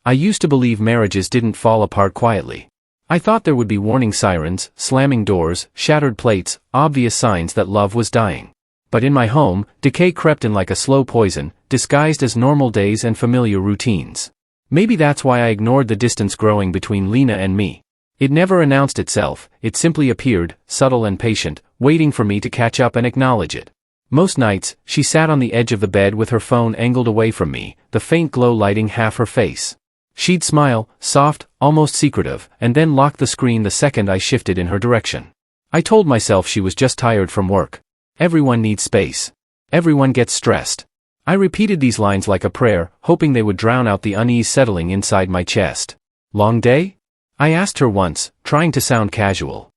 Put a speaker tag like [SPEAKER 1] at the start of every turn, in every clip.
[SPEAKER 1] I used to believe marriages didn't fall apart quietly. I thought there would be warning sirens, slamming doors, shattered plates, obvious signs that love was dying. But in my home, decay crept in like a slow poison, disguised as normal days and familiar routines. Maybe that's why I ignored the distance growing between Lena and me. It never announced itself, it simply appeared, subtle and patient, waiting for me to catch up and acknowledge it. Most nights, she sat on the edge of the bed with her phone angled away from me, the faint glow lighting half her face. She'd smile, soft, almost secretive, and then lock the screen the second I shifted in her direction. I told myself she was just tired from work. Everyone needs space. Everyone gets stressed. I repeated these lines like a prayer, hoping they would drown out the unease settling inside my chest. Long day? I asked her once, trying to sound casual.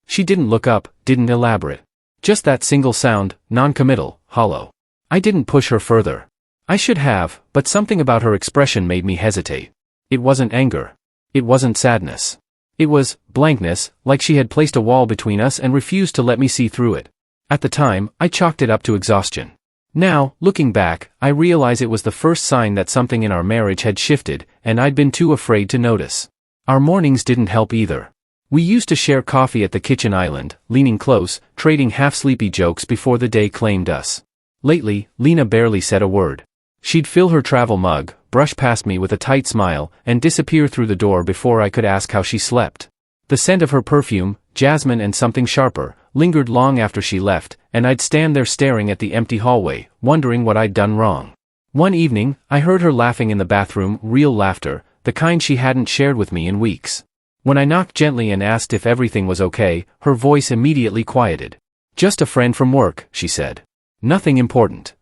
[SPEAKER 1] She didn't look up, didn't elaborate. Just that single sound, non-committal, hollow. I didn't push her further. I should have, but something about her expression made me hesitate. It wasn't anger. It wasn't sadness. It was blankness, like she had placed a wall between us and refused to let me see through it. At the time, I chalked it up to exhaustion. Now, looking back, I realize it was the first sign that something in our marriage had shifted, and I'd been too afraid to notice. Our mornings didn't help either. We used to share coffee at the kitchen island, leaning close, trading half-sleepy jokes before the day claimed us. Lately, Lena barely said a word. She'd fill her travel mug, brush past me with a tight smile, and disappear through the door before I could ask how she slept. The scent of her perfume, jasmine and something sharper, lingered long after she left, and I'd stand there staring at the empty hallway, wondering what I'd done wrong. One evening, I heard her laughing in the bathroom, real laughter, the kind she hadn't shared with me in weeks. When I knocked gently and asked if everything was okay, her voice immediately quieted. "Just a friend from work," she said. "Nothing important."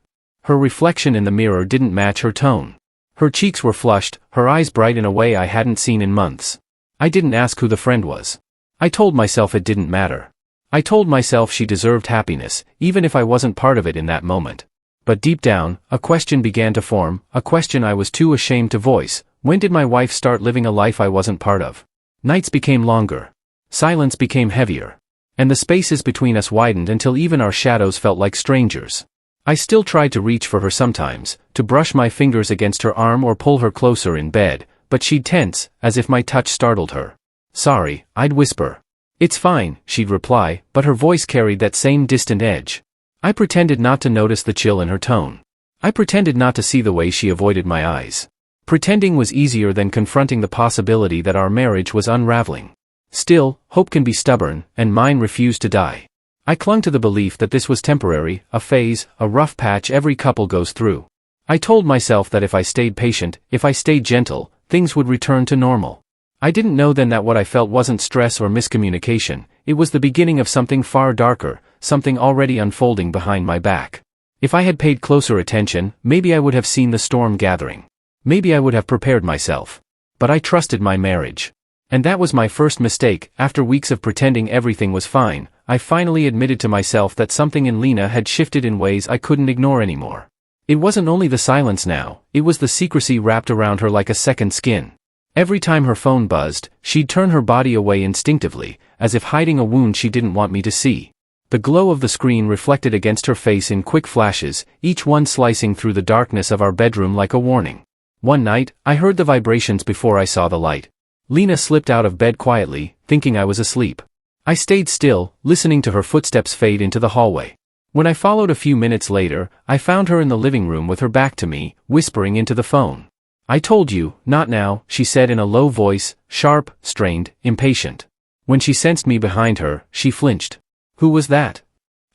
[SPEAKER 1] Her reflection in the mirror didn't match her tone. Her cheeks were flushed, her eyes bright in a way I hadn't seen in months. I didn't ask who the friend was. I told myself it didn't matter. I told myself she deserved happiness, even if I wasn't part of it in that moment. But deep down, a question began to form, a question I was too ashamed to voice. When did my wife start living a life I wasn't part of? Nights became longer. Silence became heavier. And the spaces between us widened until even our shadows felt like strangers. I still tried to reach for her sometimes, to brush my fingers against her arm or pull her closer in bed, but she'd tense, as if my touch startled her. "Sorry," I'd whisper. "It's fine," she'd reply, but her voice carried that same distant edge. I pretended not to notice the chill in her tone. I pretended not to see the way she avoided my eyes. Pretending was easier than confronting the possibility that our marriage was unraveling. Still, hope can be stubborn, and mine refused to die. I clung to the belief that this was temporary, a phase, a rough patch every couple goes through. I told myself that if I stayed patient, if I stayed gentle, things would return to normal. I didn't know then that what I felt wasn't stress or miscommunication, it was the beginning of something far darker, something already unfolding behind my back. If I had paid closer attention, maybe I would have seen the storm gathering. Maybe I would have prepared myself. But I trusted my marriage. And that was my first mistake. After weeks of pretending everything was fine, I finally admitted to myself that something in Lena had shifted in ways I couldn't ignore anymore. It wasn't only the silence now, it was the secrecy wrapped around her like a second skin. Every time her phone buzzed, she'd turn her body away instinctively, as if hiding a wound she didn't want me to see. The glow of the screen reflected against her face in quick flashes, each one slicing through the darkness of our bedroom like a warning. One night, I heard the vibrations before I saw the light. Lena slipped out of bed quietly, thinking I was asleep. I stayed still, listening to her footsteps fade into the hallway. When I followed a few minutes later, I found her in the living room with her back to me, whispering into the phone. "I told you, not now," she said in a low voice, sharp, strained, impatient. When she sensed me behind her, she flinched. "Who was that?"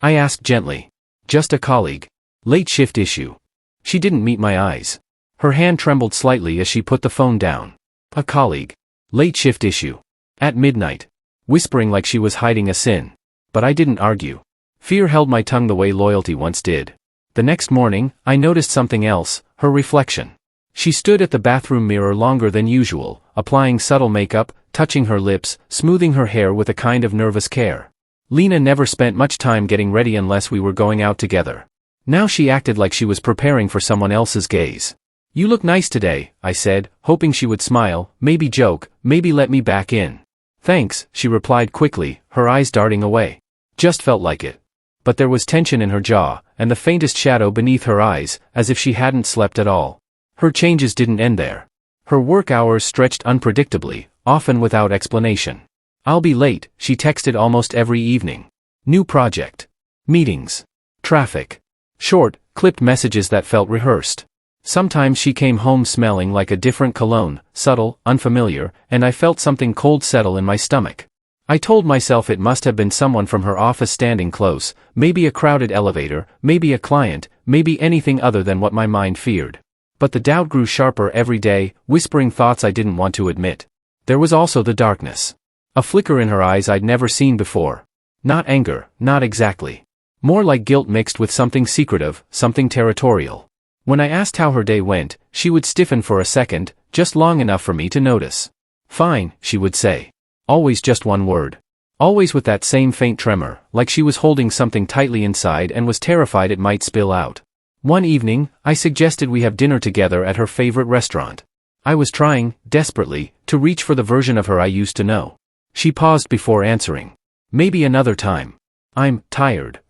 [SPEAKER 1] I asked gently. "Just a colleague. Late shift issue." She didn't meet my eyes. Her hand trembled slightly as she put the phone down. "A colleague. Late shift issue. At midnight." Whispering like she was hiding a sin. But I didn't argue. Fear held my tongue the way loyalty once did. The next morning, I noticed something else, her reflection. She stood at the bathroom mirror longer than usual, applying subtle makeup, touching her lips, smoothing her hair with a kind of nervous care. Lena never spent much time getting ready unless we were going out together. Now she acted like she was preparing for someone else's gaze. "You look nice today," I said, hoping she would smile, maybe joke, maybe let me back in. "Thanks," she replied quickly, her eyes darting away. Just felt like it. But there was tension in her jaw, and the faintest shadow beneath her eyes, as if she hadn't slept at all. Her changes didn't end there. Her work hours stretched unpredictably, often without explanation. "I'll be late," she texted almost every evening. New project. Meetings. Traffic. Short, clipped messages that felt rehearsed. Sometimes she came home smelling like a different cologne, subtle, unfamiliar, and I felt something cold settle in my stomach. I told myself it must have been someone from her office standing close, maybe a crowded elevator, maybe a client, maybe anything other than what my mind feared. But the doubt grew sharper every day, whispering thoughts I didn't want to admit. There was also the darkness. A flicker in her eyes I'd never seen before. Not anger, not exactly. More like guilt mixed with something secretive, something territorial. When I asked how her day went, she would stiffen for a second, just long enough for me to notice. "Fine," she would say. Always just one word. Always with that same faint tremor, like she was holding something tightly inside and was terrified it might spill out. One evening, I suggested we have dinner together at her favorite restaurant. I was trying, desperately, to reach for the version of her I used to know. She paused before answering. "Maybe another time. I'm tired."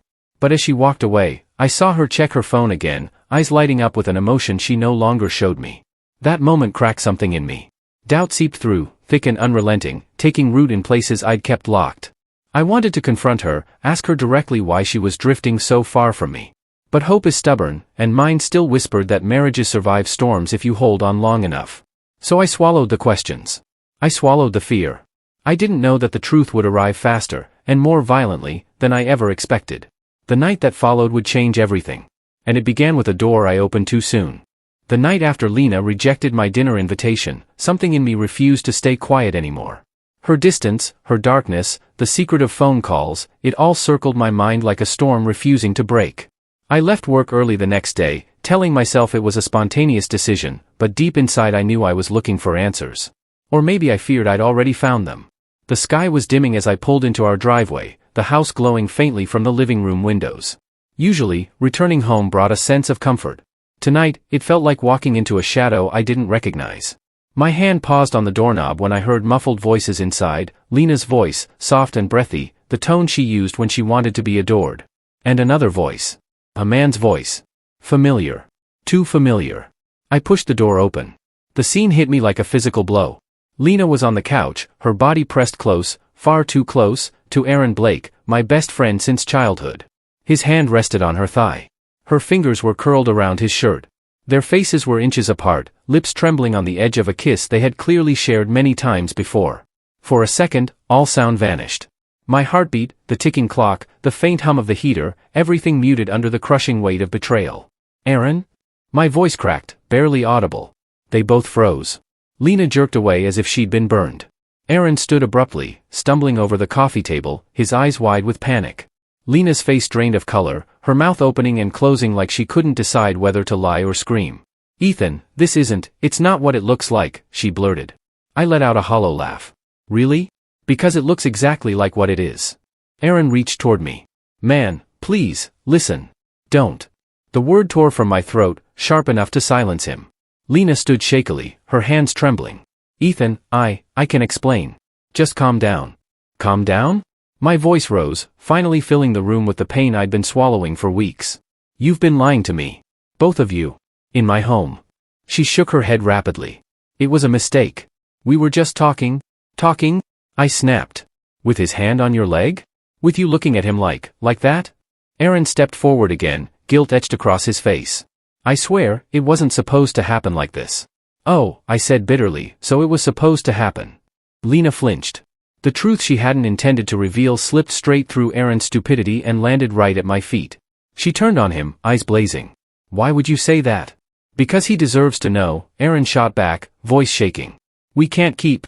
[SPEAKER 1] But as she walked away, I saw her check her phone again, eyes lighting up with an emotion she no longer showed me. That moment cracked something in me. Doubt seeped through, thick and unrelenting, taking root in places I'd kept locked. I wanted to confront her, ask her directly why she was drifting so far from me. But hope is stubborn, and mine still whispered that marriages survive storms if you hold on long enough. So I swallowed the questions. I swallowed the fear. I didn't know that the truth would arrive faster, and more violently, than I ever expected. The night that followed would change everything. And it began with a door I opened too soon. The night after Lena rejected my dinner invitation, something in me refused to stay quiet anymore. Her distance, her darkness, the secretive phone calls, it all circled my mind like a storm refusing to break. I left work early the next day, telling myself it was a spontaneous decision, but deep inside I knew I was looking for answers. Or maybe I feared I'd already found them. The sky was dimming as I pulled into our driveway, the house glowing faintly from the living room windows. Usually, returning home brought a sense of comfort. Tonight, it felt like walking into a shadow I didn't recognize. My hand paused on the doorknob when I heard muffled voices inside, Lena's voice, soft and breathy, the tone she used when she wanted to be adored. And another voice. A man's voice. Familiar. Too familiar. I pushed the door open. The scene hit me like a physical blow. Lena was on the couch, her body pressed close, far too close, to Aaron Blake, my best friend since childhood. His hand rested on her thigh. Her fingers were curled around his shirt. Their faces were inches apart, lips trembling on the edge of a kiss they had clearly shared many times before. For a second, all sound vanished. My heartbeat, the ticking clock, the faint hum of the heater, everything muted under the crushing weight of betrayal. "Aaron?" My voice cracked, barely audible. They both froze. Lena jerked away as if she'd been burned. Aaron stood abruptly, stumbling over the coffee table, his eyes wide with panic. Lena's face drained of color, her mouth opening and closing like she couldn't decide whether to lie or scream. "Ethan, it's not what it looks like," she blurted. I let out a hollow laugh. "Really? Because it looks exactly like what it is." Aaron reached toward me. "Man, please, listen. Don't." The word tore from my throat, sharp enough to silence him. Lena stood shakily, her hands trembling. "Ethan, I can explain. Just calm down." "Calm down?" My voice rose, finally filling the room with the pain I'd been swallowing for weeks. "You've been lying to me. Both of you. In my home." She shook her head rapidly. "It was a mistake. We were just talking." "Talking?" I snapped. "With his hand on your leg? With you looking at him like that?" Aaron stepped forward again, guilt etched across his face. "I swear, it wasn't supposed to happen like this." "Oh," I said bitterly, "so it was supposed to happen." Lena flinched. The truth she hadn't intended to reveal slipped straight through Aaron's stupidity and landed right at my feet. She turned on him, eyes blazing. "Why would you say that?" "Because he deserves to know," Aaron shot back, voice shaking. "We can't keep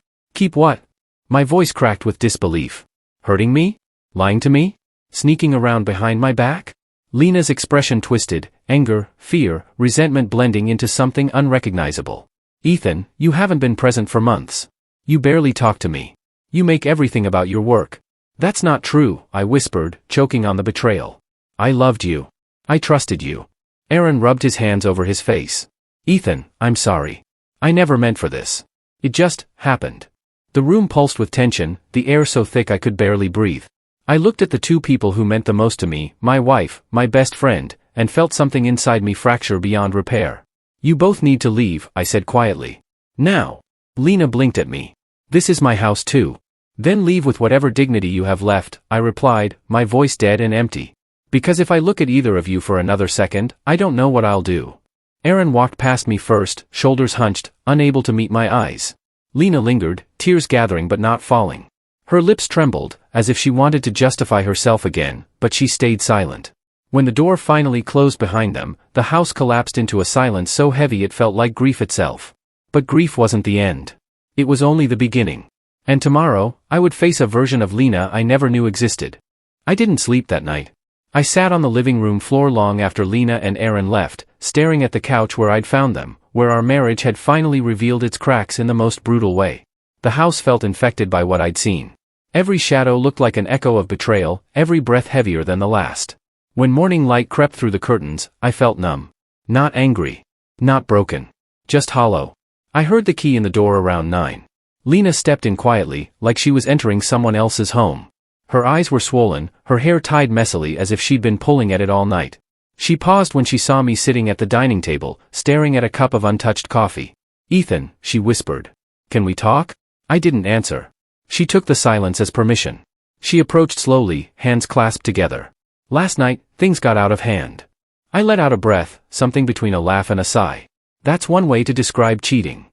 [SPEAKER 1] what?" My voice cracked with disbelief. "Hurting me? Lying to me? Sneaking around behind my back?" Lena's expression twisted, anger, fear, resentment blending into something unrecognizable. "Ethan, you haven't been present for months. You barely talk to me. You make everything about your work." "That's not true," I whispered, choking on the betrayal. "I loved you. I trusted you." Aaron rubbed his hands over his face. "Ethan, I'm sorry. I never meant for this. It just happened." The room pulsed with tension, the air so thick I could barely breathe. I looked at the two people who meant the most to me, my wife, my best friend, and felt something inside me fracture beyond repair. You both need to leave, I said quietly. Now. Lena blinked at me. This is my house too. Then leave with whatever dignity you have left, I replied, my voice dead and empty. Because if I look at either of you for another second, I don't know what I'll do. Aaron walked past me first, shoulders hunched, unable to meet my eyes. Lena lingered, tears gathering but not falling. Her lips trembled, as if she wanted to justify herself again, but she stayed silent. When the door finally closed behind them, the house collapsed into a silence so heavy it felt like grief itself. But grief wasn't the end. It was only the beginning. And tomorrow, I would face a version of Lena I never knew existed. I didn't sleep that night. I sat on the living room floor long after Lena and Aaron left, staring at the couch where I'd found them, where our marriage had finally revealed its cracks in the most brutal way. The house felt infected by what I'd seen. Every shadow looked like an echo of betrayal, every breath heavier than the last. When morning light crept through the curtains, I felt numb. Not angry. Not broken. Just hollow. I heard the key in the door around 9. Lena stepped in quietly, like she was entering someone else's home. Her eyes were swollen, her hair tied messily as if she'd been pulling at it all night. She paused when she saw me sitting at the dining table, staring at a cup of untouched coffee. Ethan, she whispered. Can we talk? I didn't answer. She took the silence as permission. She approached slowly, hands clasped together. Last night, things got out of hand. I let out a breath, something between a laugh and a sigh. That's one way to describe cheating.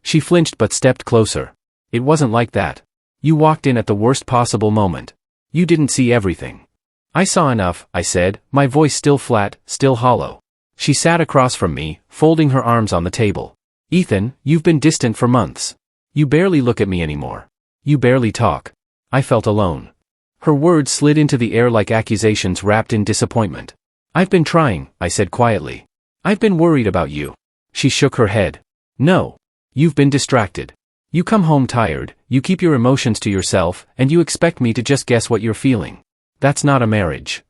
[SPEAKER 1] She flinched but stepped closer. It wasn't like that. You walked in at the worst possible moment. You didn't see everything. I saw enough, I said, my voice still flat, still hollow. She sat across from me, folding her arms on the table. Ethan, you've been distant for months. You barely look at me anymore. You barely talk. I felt alone. Her words slid into the air like accusations wrapped in disappointment. I've been trying, I said quietly. I've been worried about you. She shook her head. No. You've been distracted. You come home tired, you keep your emotions to yourself, and you expect me to just guess what you're feeling. That's not a marriage.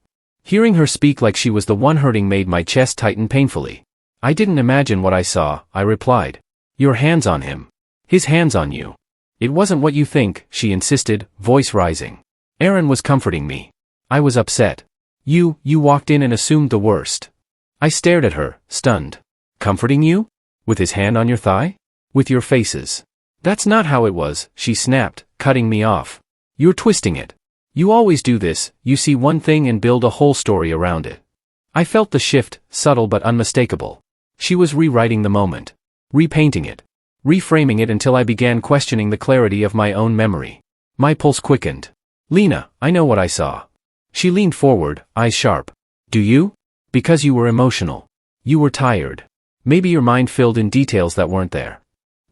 [SPEAKER 1] Hearing her speak like she was the one hurting made my chest tighten painfully. I didn't imagine what I saw, I replied. Your hands on him. His hands on you. It wasn't what you think, she insisted, voice rising. Aaron was comforting me. I was upset. You walked in and assumed the worst. I stared at her, stunned. Comforting you? With his hand on your thigh? With your faces. That's not how it was, she snapped, cutting me off. You're twisting it. You always do this, you see one thing and build a whole story around it. I felt the shift, subtle but unmistakable. She was rewriting the moment. Repainting it. Reframing it until I began questioning the clarity of my own memory. My pulse quickened. Lena, I know what I saw. She leaned forward, eyes sharp. Do you? Because you were emotional. You were tired. Maybe your mind filled in details that weren't there.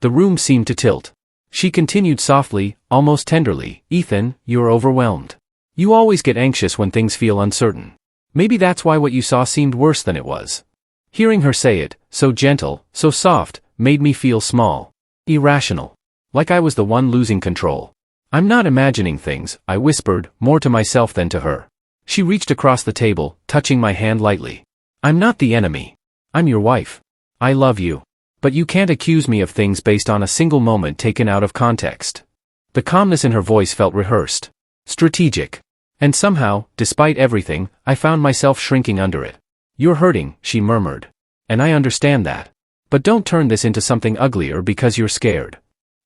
[SPEAKER 1] The room seemed to tilt. She continued softly, almost tenderly, Ethan, you're overwhelmed. You always get anxious when things feel uncertain. Maybe that's why what you saw seemed worse than it was. Hearing her say it, so gentle, so soft, made me feel small. Irrational. Like I was the one losing control. I'm not imagining things, I whispered, more to myself than to her. She reached across the table, touching my hand lightly. I'm not the enemy. I'm your wife. I love you. But you can't accuse me of things based on a single moment taken out of context. The calmness in her voice felt rehearsed. Strategic. And somehow, despite everything, I found myself shrinking under it. You're hurting, she murmured. And I understand that. But don't turn this into something uglier because you're scared.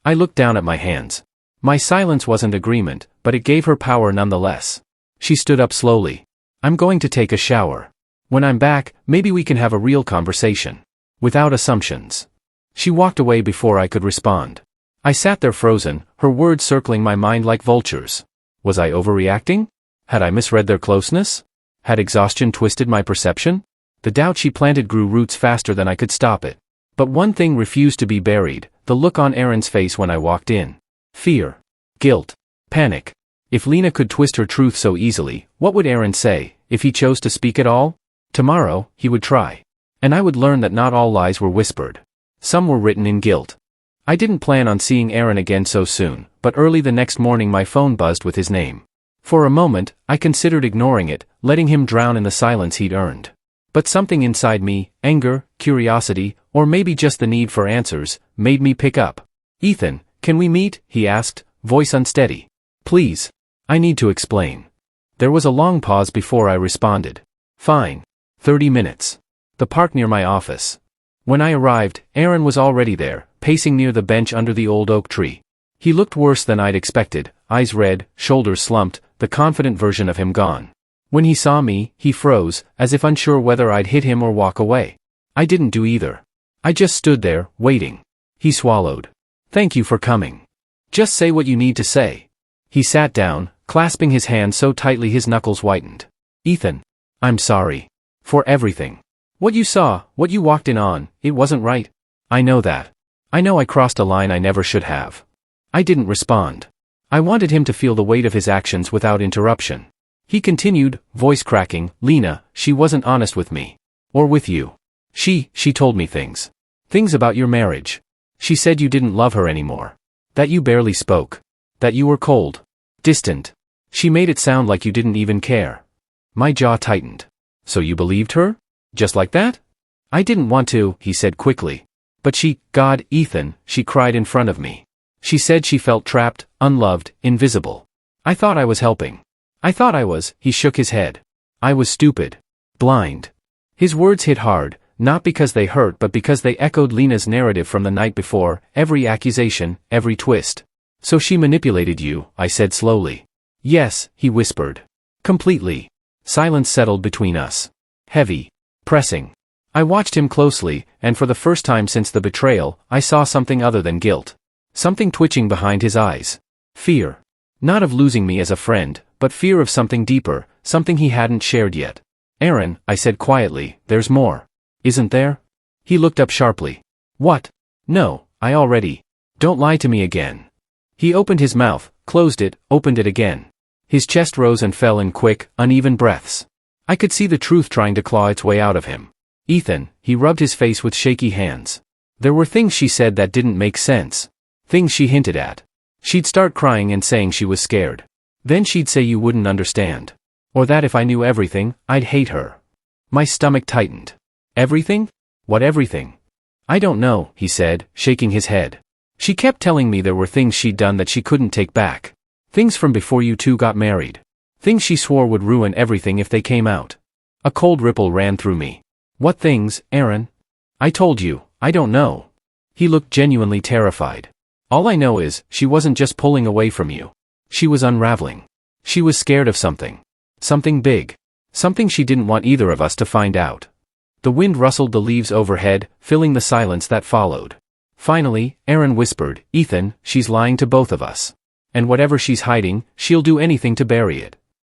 [SPEAKER 1] I looked down at my hands. My silence wasn't agreement, but it gave her power nonetheless. She stood up slowly. I'm going to take a shower. When I'm back, maybe we can have a real conversation. Without assumptions. She walked away before I could respond. I sat there frozen, her words circling my mind like vultures. Was I overreacting? Had I misread their closeness? Had exhaustion twisted my perception? The doubt she planted grew roots faster than I could stop it. But one thing refused to be buried, the look on Aaron's face when I walked in. Fear. Guilt. Panic. If Lena could twist her truth so easily, what would Aaron say, if he chose to speak at all? Tomorrow, he would try. And I would learn that not all lies were whispered. Some were written in guilt. I didn't plan on seeing Aaron again so soon, but early the next morning my phone buzzed with his name. For a moment, I considered ignoring it, letting him drown in the silence he'd earned. But something inside me, anger, curiosity, or maybe just the need for answers, made me pick up. Ethan, can we meet? He asked, voice unsteady. Please. I need to explain. There was a long pause before I responded. Fine. 30 minutes. The park near my office. When I arrived, Aaron was already there, pacing near the bench under the old oak tree. He looked worse than I'd expected, eyes red, shoulders slumped, the confident version of him gone. When he saw me, he froze, as if unsure whether I'd hit him or walk away. I didn't do either. I just stood there, waiting. He swallowed. "Thank you for coming. Just say what you need to say." He sat down, clasping his hand so tightly his knuckles whitened. "Ethan, I'm sorry. For everything. What you saw, what you walked in on, it wasn't right. I know that. I know I crossed a line I never should have." I didn't respond. I wanted him to feel the weight of his actions without interruption. He continued, voice cracking, "Lena, she wasn't honest with me. Or with you. She told me things. Things about your marriage. She said you didn't love her anymore. That you barely spoke. That you were cold. Distant. She made it sound like you didn't even care." My jaw tightened. "So you believed her? Just like that?" "I didn't want to," he said quickly. "But God, Ethan," she cried in front of me. She said she felt trapped, unloved, invisible. I thought I was helping. I thought I was. He shook his head. I was stupid. Blind. His words hit hard, not because they hurt but because they echoed Lena's narrative from the night before, every accusation, every twist. "So she manipulated you," I said slowly. "Yes," he whispered. "Completely." Silence settled between us. Heavy. Pressing. I watched him closely, and for the first time since the betrayal, I saw something other than guilt. Something twitching behind his eyes. Fear. Not of losing me as a friend, but fear of something deeper, something he hadn't shared yet. "Aaron," I said quietly, "there's more. Isn't there?" He looked up sharply. "What?" "No, I already. Don't lie to me again." He opened his mouth, closed it, opened it again. His chest rose and fell in quick, uneven breaths. I could see the truth trying to claw its way out of him. "Ethan," he rubbed his face with shaky hands. There were things she said that didn't make sense. Things she hinted at. She'd start crying and saying she was scared. Then she'd say you wouldn't understand. Or that if I knew everything, I'd hate her. My stomach tightened. "Everything? What everything?" "I don't know," he said, shaking his head. "She kept telling me there were things she'd done that she couldn't take back. Things from before you two got married. Things she swore would ruin everything if they came out." A cold ripple ran through me. "What things, Aaron?" "I told you, I don't know." He looked genuinely terrified. "All I know is, she wasn't just pulling away from you. She was unraveling. She was scared of something. Something big. Something she didn't want either of us to find out." The wind rustled the leaves overhead, filling the silence that followed. Finally, Aaron whispered, "Ethan, she's lying to both of us. And whatever she's hiding, she'll do anything to bury it."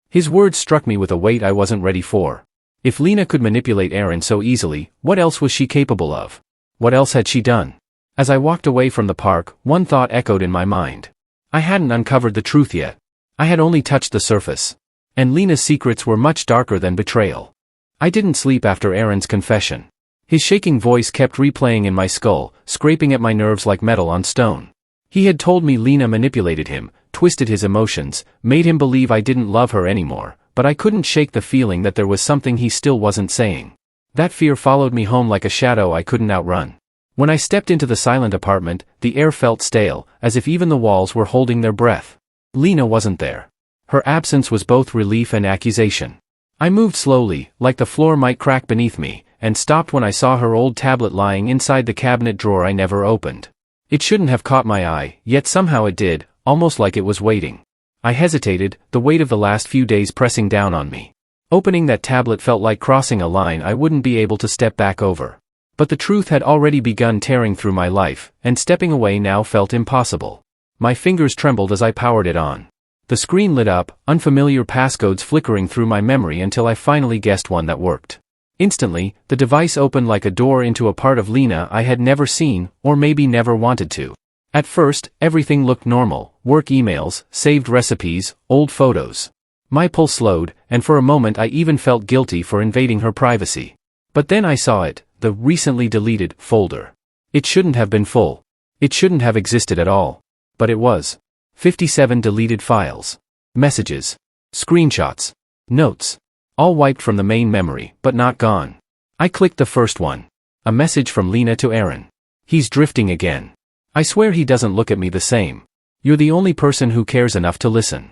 [SPEAKER 1] His words struck me with a weight I wasn't ready for. If Lena could manipulate Aaron so easily, what else was she capable of? What else had she done? As I walked away from the park, one thought echoed in my mind. I hadn't uncovered the truth yet. I had only touched the surface. And Lena's secrets were much darker than betrayal. I didn't sleep after Aaron's confession. His shaking voice kept replaying in my skull, scraping at my nerves like metal on stone. He had told me Lena manipulated him, twisted his emotions, made him believe I didn't love her anymore, but I couldn't shake the feeling that there was something he still wasn't saying. That fear followed me home like a shadow I couldn't outrun. When I stepped into the silent apartment, the air felt stale, as if even the walls were holding their breath. Lena wasn't there. Her absence was both relief and accusation. I moved slowly, like the floor might crack beneath me, and stopped when I saw her old tablet lying inside the cabinet drawer I never opened. It shouldn't have caught my eye, yet somehow it did, almost like it was waiting. I hesitated, the weight of the last few days pressing down on me. Opening that tablet felt like crossing a line I wouldn't be able to step back over. But the truth had already begun tearing through my life, and stepping away now felt impossible. My fingers trembled as I powered it on. The screen lit up, unfamiliar passcodes flickering through my memory until I finally guessed one that worked. Instantly, the device opened like a door into a part of Lena I had never seen, or maybe never wanted to. At first, everything looked normal: work emails, saved recipes, old photos. My pulse slowed, and for a moment I even felt guilty for invading her privacy. But then I saw it, the recently deleted folder. It shouldn't have been full. It shouldn't have existed at all. But it was. 57 deleted files. Messages. Screenshots. Notes. All wiped from the main memory, but not gone. I clicked the first one. A message from Lena to Aaron. "He's drifting again. I swear he doesn't look at me the same. You're the only person who cares enough to listen."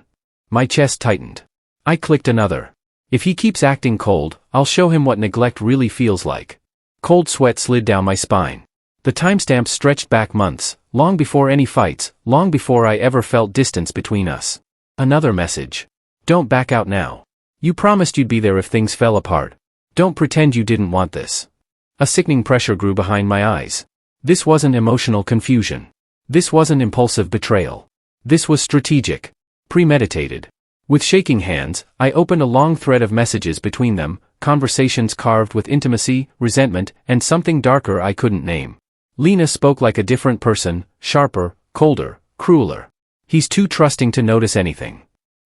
[SPEAKER 1] My chest tightened. I clicked another. "If he keeps acting cold, I'll show him what neglect really feels like." Cold sweat slid down my spine. The timestamps stretched back months, long before any fights, long before I ever felt distance between us. Another message. Don't back out now. You promised you'd be there if things fell apart. Don't pretend you didn't want this. A sickening pressure grew behind my eyes. This wasn't emotional confusion. This wasn't impulsive betrayal. This was strategic. Premeditated. With shaking hands, I opened a long thread of messages between them, conversations carved with intimacy, resentment, and something darker I couldn't name. Lena spoke like a different person, sharper, colder, crueler. He's too trusting to notice anything.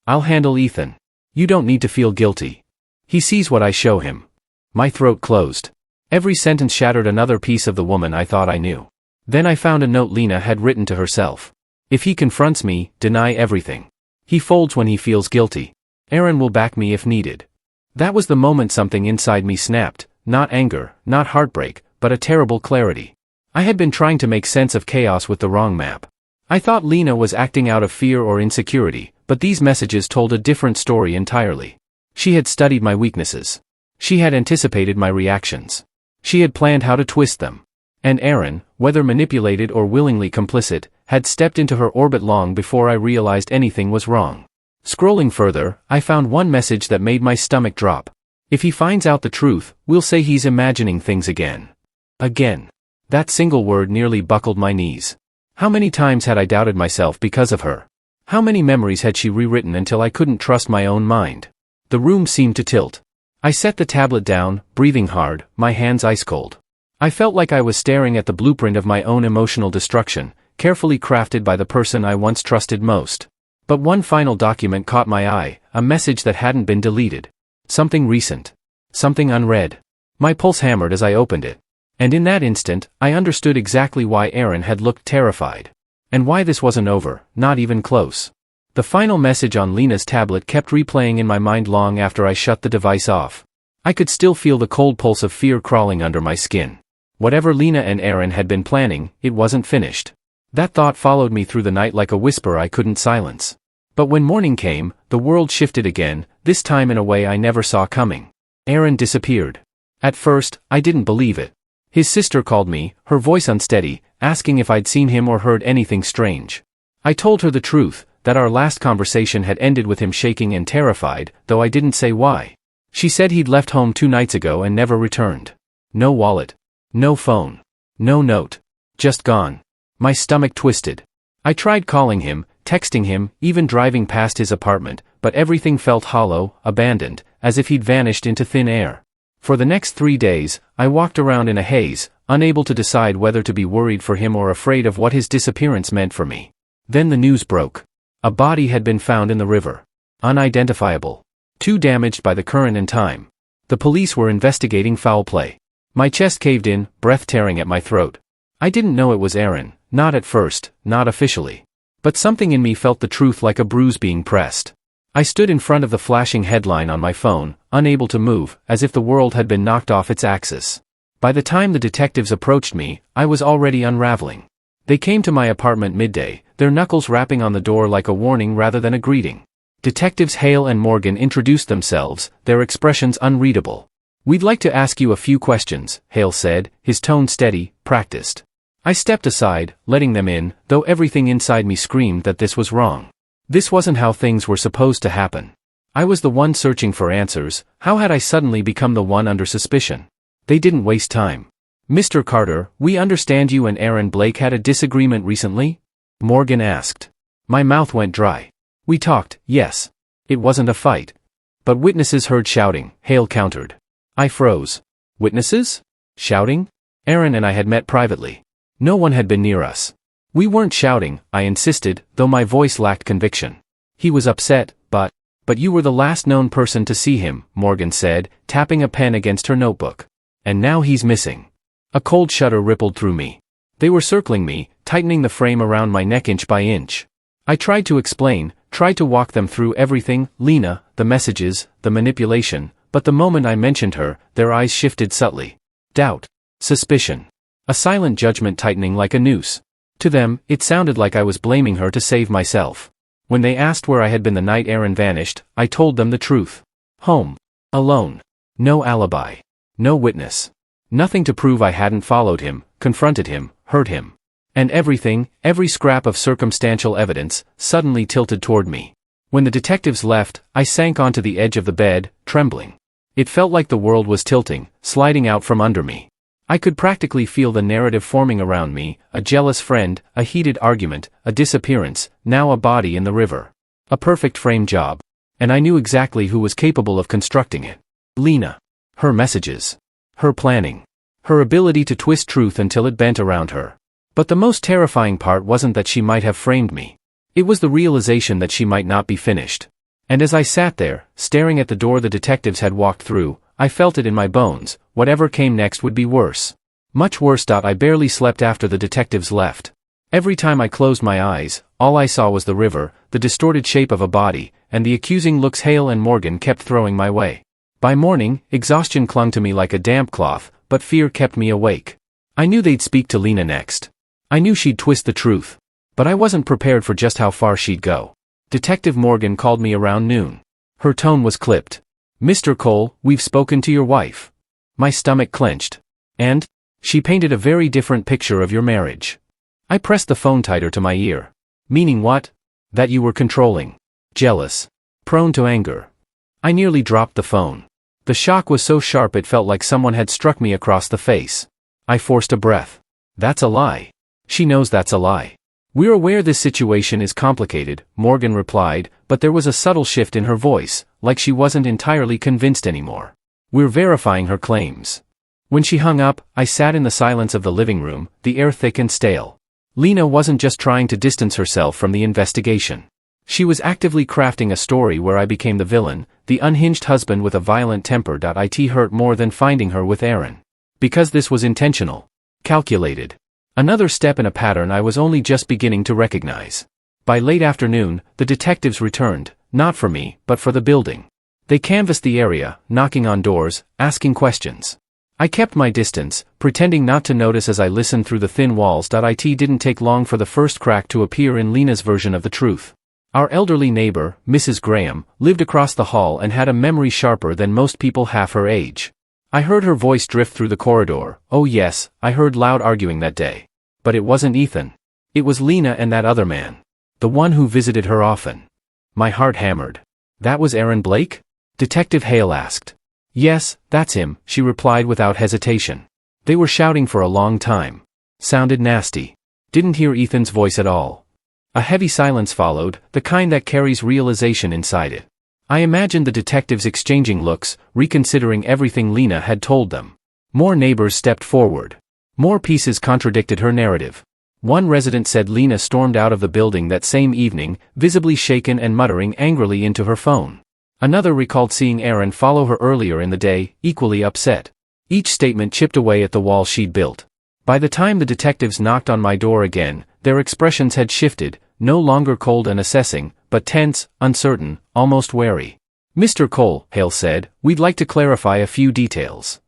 [SPEAKER 1] I'll handle Ethan. You don't need to feel guilty. He sees what I show him. My throat closed. Every sentence shattered another piece of the woman I thought I knew. Then I found a note Lena had written to herself. If he confronts me, deny everything. He folds when he feels guilty. Aaron will back me if needed. That was the moment something inside me snapped, not anger, not heartbreak, but a terrible clarity. I had been trying to make sense of chaos with the wrong map. I thought Lena was acting out of fear or insecurity, but these messages told a different story entirely. She had studied my weaknesses. She had anticipated my reactions. She had planned how to twist them. And Aaron, whether manipulated or willingly complicit, had stepped into her orbit long before I realized anything was wrong. Scrolling further, I found one message that made my stomach drop. If he finds out the truth, we'll say he's imagining things again. Again. That single word nearly buckled my knees. How many times had I doubted myself because of her? How many memories had she rewritten until I couldn't trust my own mind? The room seemed to tilt. I set the tablet down, breathing hard, my hands ice cold. I felt like I was staring at the blueprint of my own emotional destruction, carefully crafted by the person I once trusted most. But one final document caught my eye, a message that hadn't been deleted. Something recent. Something unread. My pulse hammered as I opened it. And in that instant, I understood exactly why Aaron had looked terrified. And why this wasn't over, not even close. The final message on Lena's tablet kept replaying in my mind long after I shut the device off. I could still feel the cold pulse of fear crawling under my skin. Whatever Lena and Aaron had been planning, it wasn't finished. That thought followed me through the night like a whisper I couldn't silence. But when morning came, the world shifted again, this time in a way I never saw coming. Aaron disappeared. At first, I didn't believe it. His sister called me, her voice unsteady, asking if I'd seen him or heard anything strange. I told her the truth, that our last conversation had ended with him shaking and terrified, though I didn't say why. She said he'd left home 2 nights ago and never returned. No wallet. No phone. No note. Just gone. My stomach twisted. I tried calling him, texting him, even driving past his apartment, but everything felt hollow, abandoned, as if he'd vanished into thin air. For the next 3 days, I walked around in a haze, unable to decide whether to be worried for him or afraid of what his disappearance meant for me. Then the news broke. A body had been found in the river. Unidentifiable. Too damaged by the current and time. The police were investigating foul play. My chest caved in, breath tearing at my throat. I didn't know it was Aaron, not at first, not officially. But something in me felt the truth like a bruise being pressed. I stood in front of the flashing headline on my phone, unable to move, as if the world had been knocked off its axis. By the time the detectives approached me, I was already unraveling. They came to my apartment midday, their knuckles rapping on the door like a warning rather than a greeting. Detectives Hale and Morgan introduced themselves, their expressions unreadable. "We'd like to ask you a few questions," Hale said, his tone steady, practiced. I stepped aside, letting them in, though everything inside me screamed that this was wrong. This wasn't how things were supposed to happen. I was the one searching for answers. How had I suddenly become the one under suspicion? They didn't waste time. "Mr. Carter, we understand you and Aaron Blake had a disagreement recently?" Morgan asked. My mouth went dry. "We talked, yes. It wasn't a fight. But witnesses heard shouting," Hale countered. I froze. Witnesses? Shouting? Aaron and I had met privately. No one had been near us. "We weren't shouting," I insisted, though my voice lacked conviction. "He was upset, but you were the last known person to see him," Morgan said, tapping a pen against her notebook. "And now he's missing." A cold shudder rippled through me. They were circling me, tightening the frame around my neck inch by inch. I tried to explain, tried to walk them through everything, Lena, the messages, the manipulation, but the moment I mentioned her, their eyes shifted subtly. Doubt. Suspicion. A silent judgment tightening like a noose. To them, it sounded like I was blaming her to save myself. When they asked where I had been the night Aaron vanished, I told them the truth. Home. Alone. No alibi. No witness. Nothing to prove I hadn't followed him, confronted him, hurt him. And everything, every scrap of circumstantial evidence, suddenly tilted toward me. When the detectives left, I sank onto the edge of the bed, trembling. It felt like the world was tilting, sliding out from under me. I could practically feel the narrative forming around me, a jealous friend, a heated argument, a disappearance, now a body in the river. A perfect frame job. And I knew exactly who was capable of constructing it. Lena. Her messages. Her planning. Her ability to twist truth until it bent around her. But the most terrifying part wasn't that she might have framed me. It was the realization that she might not be finished. And as I sat there, staring at the door the detectives had walked through, I felt it in my bones, whatever came next would be worse. Much worse. I barely slept after the detectives left. Every time I closed my eyes, all I saw was the river, the distorted shape of a body, and the accusing looks Hale and Morgan kept throwing my way. By morning, exhaustion clung to me like a damp cloth, but fear kept me awake. I knew they'd speak to Lena next. I knew she'd twist the truth. But I wasn't prepared for just how far she'd go. Detective Morgan called me around noon. Her tone was clipped. "Mr. Cole, we've spoken to your wife." My stomach clenched. "And?" "She painted a very different picture of your marriage." I pressed the phone tighter to my ear. "Meaning what?" "That you were controlling. Jealous. Prone to anger." I nearly dropped the phone. The shock was so sharp it felt like someone had struck me across the face. I forced a breath. "That's a lie." "She knows that's a lie." "We're aware this situation is complicated," Morgan replied, but there was a subtle shift in her voice, like she wasn't entirely convinced anymore. "We're verifying her claims." When she hung up, I sat in the silence of the living room, the air thick and stale. Lena wasn't just trying to distance herself from the investigation. She was actively crafting a story where I became the villain, the unhinged husband with a violent temper. It hurt more than finding her with Aaron. Because this was intentional. Calculated. Another step in a pattern I was only just beginning to recognize. By late afternoon, the detectives returned, not for me, but for the building. They canvassed the area, knocking on doors, asking questions. I kept my distance, pretending not to notice as I listened through the thin walls. It didn't take long for the first crack to appear in Lena's version of the truth. Our elderly neighbor, Mrs. Graham, lived across the hall and had a memory sharper than most people half her age. I heard her voice drift through the corridor. Oh yes, I heard loud arguing that day. But it wasn't Ethan. It was Lena and that other man. The one who visited her often. My heart hammered. "That was Aaron Blake?" Detective Hale asked. "Yes, that's him," she replied without hesitation. "They were shouting for a long time. Sounded nasty. Didn't hear Ethan's voice at all." A heavy silence followed, the kind that carries realization inside it. I imagined the detectives exchanging looks, reconsidering everything Lena had told them. More neighbors stepped forward. More pieces contradicted her narrative. One resident said Lena stormed out of the building that same evening, visibly shaken and muttering angrily into her phone. Another recalled seeing Aaron follow her earlier in the day, equally upset. Each statement chipped away at the wall she'd built. By the time the detectives knocked on my door again, their expressions had shifted, no longer cold and assessing, but tense, uncertain, almost wary. "Mr. Cole," Hale said, "we'd like to clarify a few details."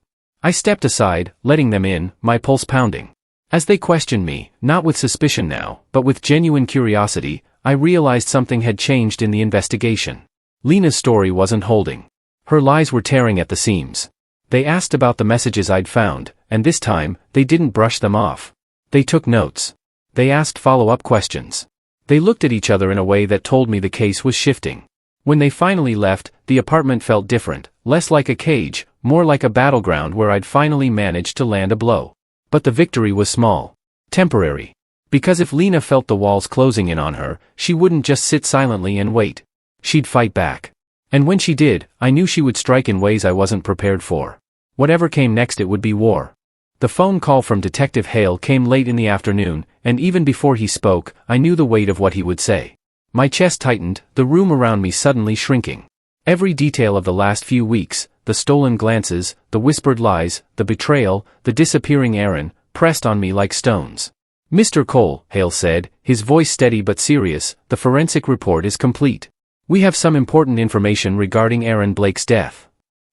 [SPEAKER 1] I stepped aside, letting them in, my pulse pounding. As they questioned me, not with suspicion now, but with genuine curiosity, I realized something had changed in the investigation. Lena's story wasn't holding. Her lies were tearing at the seams. They asked about the messages I'd found, and this time, they didn't brush them off. They took notes. They asked follow-up questions. They looked at each other in a way that told me the case was shifting. When they finally left, the apartment felt different, less like a cage, more like a battleground where I'd finally managed to land a blow. But the victory was small. Temporary. Because if Lena felt the walls closing in on her, she wouldn't just sit silently and wait. She'd fight back. And when she did, I knew she would strike in ways I wasn't prepared for. Whatever came next, it would be war. The phone call from Detective Hale came late in the afternoon, and even before he spoke, I knew the weight of what he would say. My chest tightened, the room around me suddenly shrinking. Every detail of the last few weeks, the stolen glances, the whispered lies, the betrayal, the disappearing Aaron, pressed on me like stones. "Mr. Cole," Hale said, his voice steady but serious, "the forensic report is complete. We have some important information regarding Aaron Blake's death."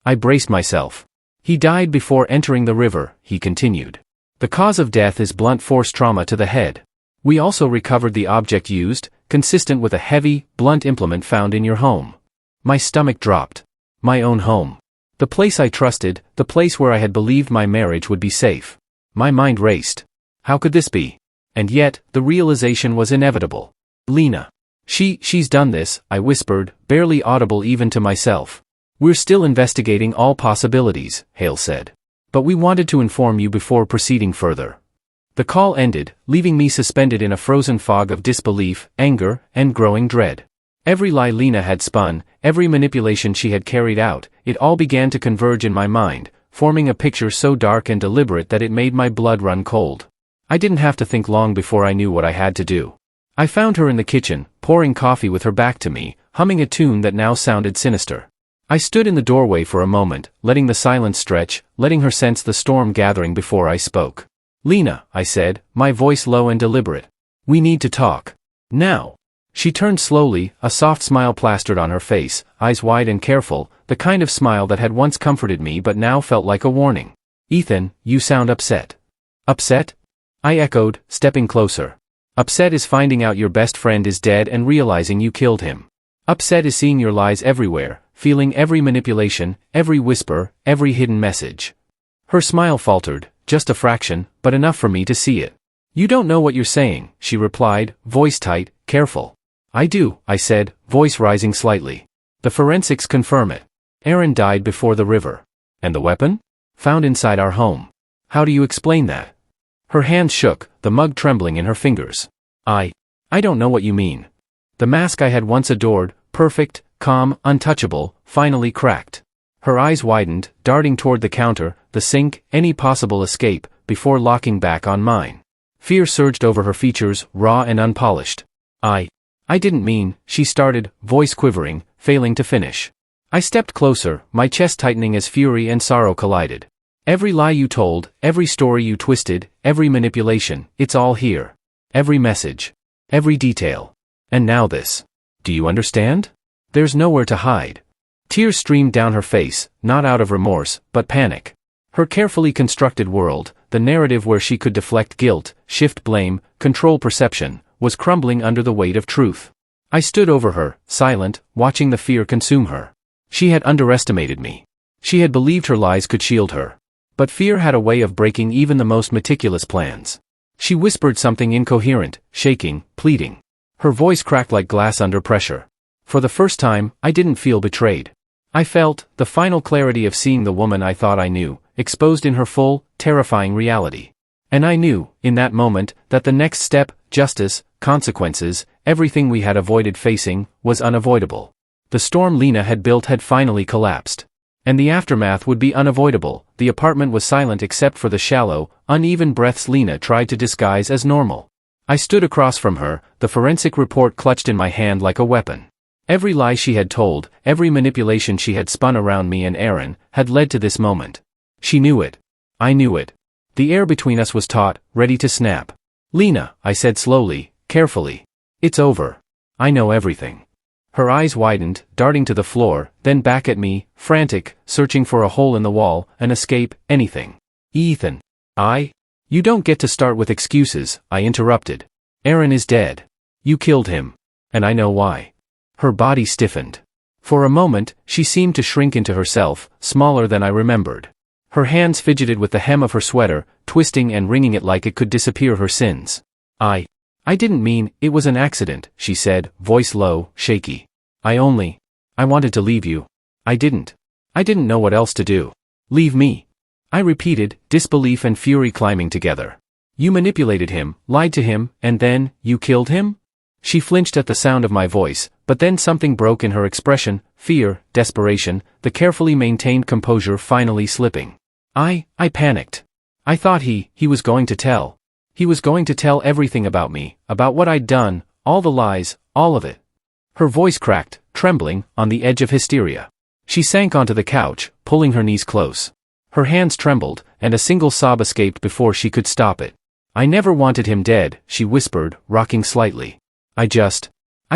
[SPEAKER 1] I braced myself. "He died before entering the river," he continued. "The cause of death is blunt force trauma to the head. We also recovered the object used, consistent with a heavy, blunt implement found in your home." My stomach dropped. My own home. The place I trusted, the place where I had believed my marriage would be safe. My mind raced. How could this be? And yet, the realization was inevitable. Lena. She's done this, I whispered, barely audible even to myself. We're still investigating all possibilities, Hale said. But we wanted to inform you before proceeding further. The call ended, leaving me suspended in a frozen fog of disbelief, anger, and growing dread. Every lie Lena had spun, every manipulation she had carried out, it all began to converge in my mind, forming a picture so dark and deliberate that it made my blood run cold. I didn't have to think long before I knew what I had to do. I found her in the kitchen, pouring coffee with her back to me, humming a tune that now sounded sinister. I stood in the doorway for a moment, letting the silence stretch, letting her sense the storm gathering before I spoke. Lena, I said, my voice low and deliberate. We need to talk. Now. She turned slowly, a soft smile plastered on her face, eyes wide and careful, the kind of smile that had once comforted me but now felt like a warning. Ethan, you sound upset. Upset? I echoed, stepping closer. Upset is finding out your best friend is dead and realizing you killed him. Upset is seeing your lies everywhere, feeling every manipulation, every whisper, every hidden message. Her smile faltered, just a fraction, but enough for me to see it. You don't know what you're saying, she replied, voice tight, careful. I do, I said, voice rising slightly. The forensics confirm it. Aaron died before the river. And the weapon? Found inside our home. How do you explain that? Her hands shook, the mug trembling in her fingers. I don't know what you mean. The mask I had once adored, perfect, calm, untouchable, finally cracked. Her eyes widened, darting toward the counter, the sink, any possible escape, before locking back on mine. Fear surged over her features, raw and unpolished. I didn't mean, she started, voice quivering, failing to finish. I stepped closer, my chest tightening as fury and sorrow collided. Every lie you told, every story you twisted, every manipulation, it's all here. Every message. Every detail. And now this. Do you understand? There's nowhere to hide. Tears streamed down her face, not out of remorse, but panic. Her carefully constructed world, the narrative where she could deflect guilt, shift blame, control perception, was crumbling under the weight of truth. I stood over her, silent, watching the fear consume her. She had underestimated me. She had believed her lies could shield her. But fear had a way of breaking even the most meticulous plans. She whispered something incoherent, shaking, pleading. Her voice cracked like glass under pressure. For the first time, I didn't feel betrayed. I felt the final clarity of seeing the woman I thought I knew, exposed in her full, terrifying reality. And I knew, in that moment, that the next step, justice, consequences, everything we had avoided facing, was unavoidable. The storm Lena had built had finally collapsed. And the aftermath would be unavoidable. The apartment was silent except for the shallow, uneven breaths Lena tried to disguise as normal. I stood across from her, the forensic report clutched in my hand like a weapon. Every lie she had told, every manipulation she had spun around me and Aaron, had led to this moment. She knew it. I knew it. The air between us was taut, ready to snap. Lena, I said slowly, carefully. It's over. I know everything. Her eyes widened, darting to the floor, then back at me, frantic, searching for a hole in the wall, an escape, anything. Ethan. You don't get to start with excuses, I interrupted. Aaron is dead. You killed him. And I know why. Her body stiffened. For a moment, she seemed to shrink into herself, smaller than I remembered. Her hands fidgeted with the hem of her sweater, twisting and wringing it like it could disappear her sins. I didn't mean, it was an accident, she said, voice low, shaky. I wanted to leave you. I didn't know what else to do. Leave me. I repeated, disbelief and fury climbing together. You manipulated him, lied to him, and then, you killed him? She flinched at the sound of my voice, but then something broke in her expression, fear, desperation, the carefully maintained composure finally slipping. I panicked. I thought he was going to tell. He was going to tell everything about me, about what I'd done, all the lies, all of it. Her voice cracked, trembling, on the edge of hysteria. She sank onto the couch, pulling her knees close. Her hands trembled, and a single sob escaped before she could stop it. I never wanted him dead, she whispered, rocking slightly. I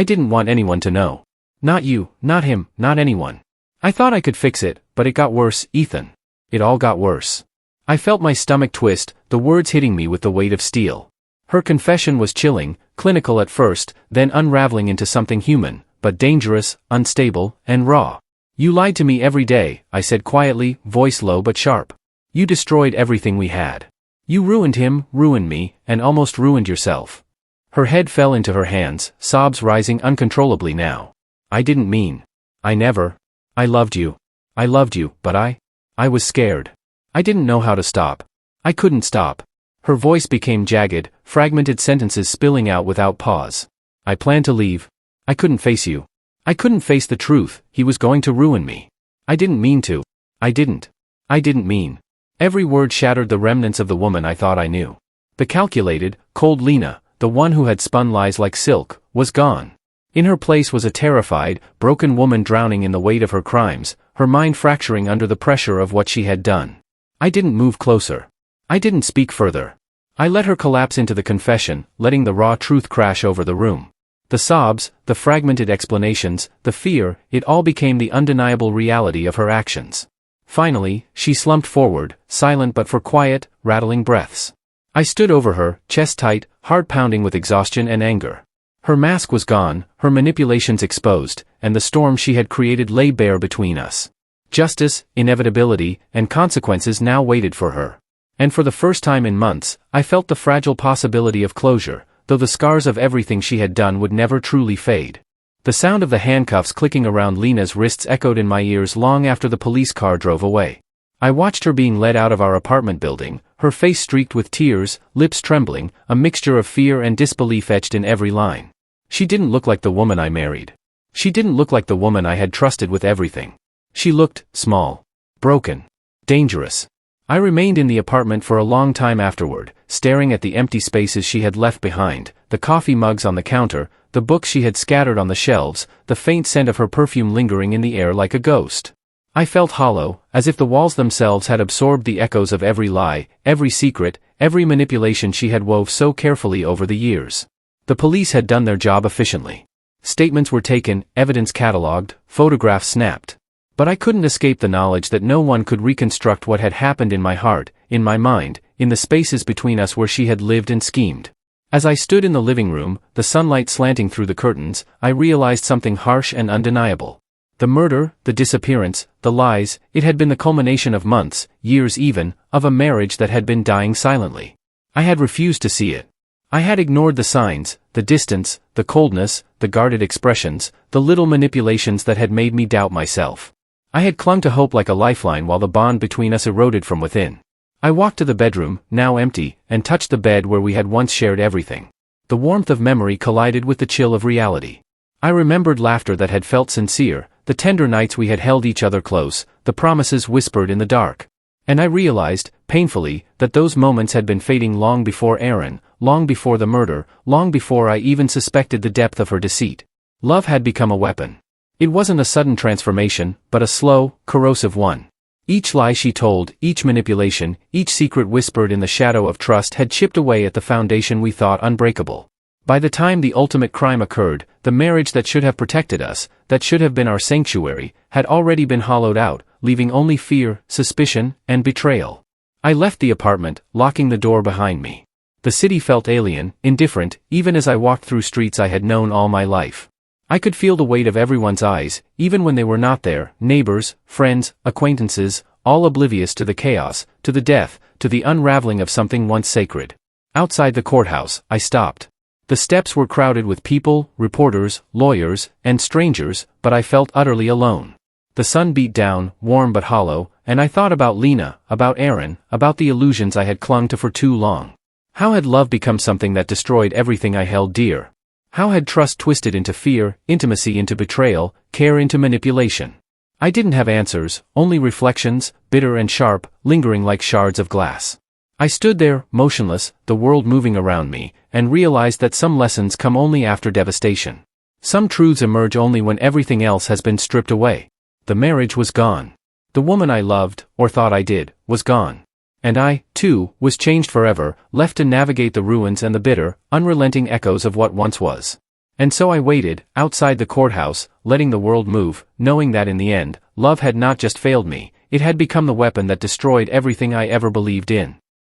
[SPEAKER 1] didn't want anyone to know. Not you, not him, not anyone. I thought I could fix it, but it got worse, Ethan. It all got worse. I felt my stomach twist, the words hitting me with the weight of steel. Her confession was chilling, clinical at first, then unraveling into something human, but dangerous, unstable, and raw. You lied to me every day, I said quietly, voice low but sharp. You destroyed everything we had. You ruined him, ruined me, and almost ruined yourself. Her head fell into her hands, sobs rising uncontrollably now. I didn't mean. I never. I loved you. I loved you, but I was scared. I didn't know how to stop. I couldn't stop. Her voice became jagged, fragmented sentences spilling out without pause. I planned to leave. I couldn't face you. I couldn't face the truth, he was going to ruin me. I didn't mean to. I didn't mean. Every word shattered the remnants of the woman I thought I knew. The calculated, cold Lena, the one who had spun lies like silk, was gone. In her place was a terrified, broken woman drowning in the weight of her crimes, her mind fracturing under the pressure of what she had done. I didn't move closer. I didn't speak further. I let her collapse into the confession, letting the raw truth crash over the room. The sobs, the fragmented explanations, the fear, it all became the undeniable reality of her actions. Finally, she slumped forward, silent but for quiet, rattling breaths. I stood over her, chest tight, heart pounding with exhaustion and anger. Her mask was gone, her manipulations exposed, and the storm she had created lay bare between us. Justice, inevitability, and consequences now waited for her. And for the first time in months, I felt the fragile possibility of closure, though the scars of everything she had done would never truly fade. The sound of the handcuffs clicking around Lena's wrists echoed in my ears long after the police car drove away. I watched her being led out of our apartment building, her face streaked with tears, lips trembling, a mixture of fear and disbelief etched in every line. She didn't look like the woman I married. She didn't look like the woman I had trusted with everything. She looked small, broken, dangerous. I remained in the apartment for a long time afterward, staring at the empty spaces she had left behind, the coffee mugs on the counter, the books she had scattered on the shelves, the faint scent of her perfume lingering in the air like a ghost. I felt hollow, as if the walls themselves had absorbed the echoes of every lie, every secret, every manipulation she had wove so carefully over the years. The police had done their job efficiently. Statements were taken, evidence catalogued, photographs snapped. But I couldn't escape the knowledge that no one could reconstruct what had happened in my heart, in my mind, in the spaces between us where she had lived and schemed. As I stood in the living room, the sunlight slanting through the curtains, I realized something harsh and undeniable. The murder, the disappearance, the lies, it had been the culmination of months, years even, of a marriage that had been dying silently. I had refused to see it. I had ignored the signs, the distance, the coldness, the guarded expressions, the little manipulations that had made me doubt myself. I had clung to hope like a lifeline while the bond between us eroded from within. I walked to the bedroom, now empty, and touched the bed where we had once shared everything. The warmth of memory collided with the chill of reality. I remembered laughter that had felt sincere, the tender nights we had held each other close, the promises whispered in the dark. And I realized, painfully, that those moments had been fading long before Aaron, long before the murder, long before I even suspected the depth of her deceit. Love had become a weapon. It wasn't a sudden transformation, but a slow, corrosive one. Each lie she told, each manipulation, each secret whispered in the shadow of trust had chipped away at the foundation we thought unbreakable. By the time the ultimate crime occurred, the marriage that should have protected us, that should have been our sanctuary, had already been hollowed out, leaving only fear, suspicion, and betrayal. I left the apartment, locking the door behind me. The city felt alien, indifferent, even as I walked through streets I had known all my life. I could feel the weight of everyone's eyes, even when they were not there, neighbors, friends, acquaintances, all oblivious to the chaos, to the death, to the unraveling of something once sacred. Outside the courthouse, I stopped. The steps were crowded with people, reporters, lawyers, and strangers, but I felt utterly alone. The sun beat down, warm but hollow, and I thought about Lena, about Aaron, about the illusions I had clung to for too long. How had love become something that destroyed everything I held dear? How had trust twisted into fear, intimacy into betrayal, care into manipulation? I didn't have answers, only reflections, bitter and sharp, lingering like shards of glass. I stood there, motionless, the world moving around me, and realized that some lessons come only after devastation. Some truths emerge only when everything else has been stripped away. The marriage was gone. The woman I loved, or thought I did, was gone. And I, too, was changed forever, left to navigate the ruins and the bitter, unrelenting echoes of what once was. And so I waited, outside the courthouse, letting the world move, knowing that in the end, love had not just failed me, it had become the weapon that destroyed everything I ever believed in.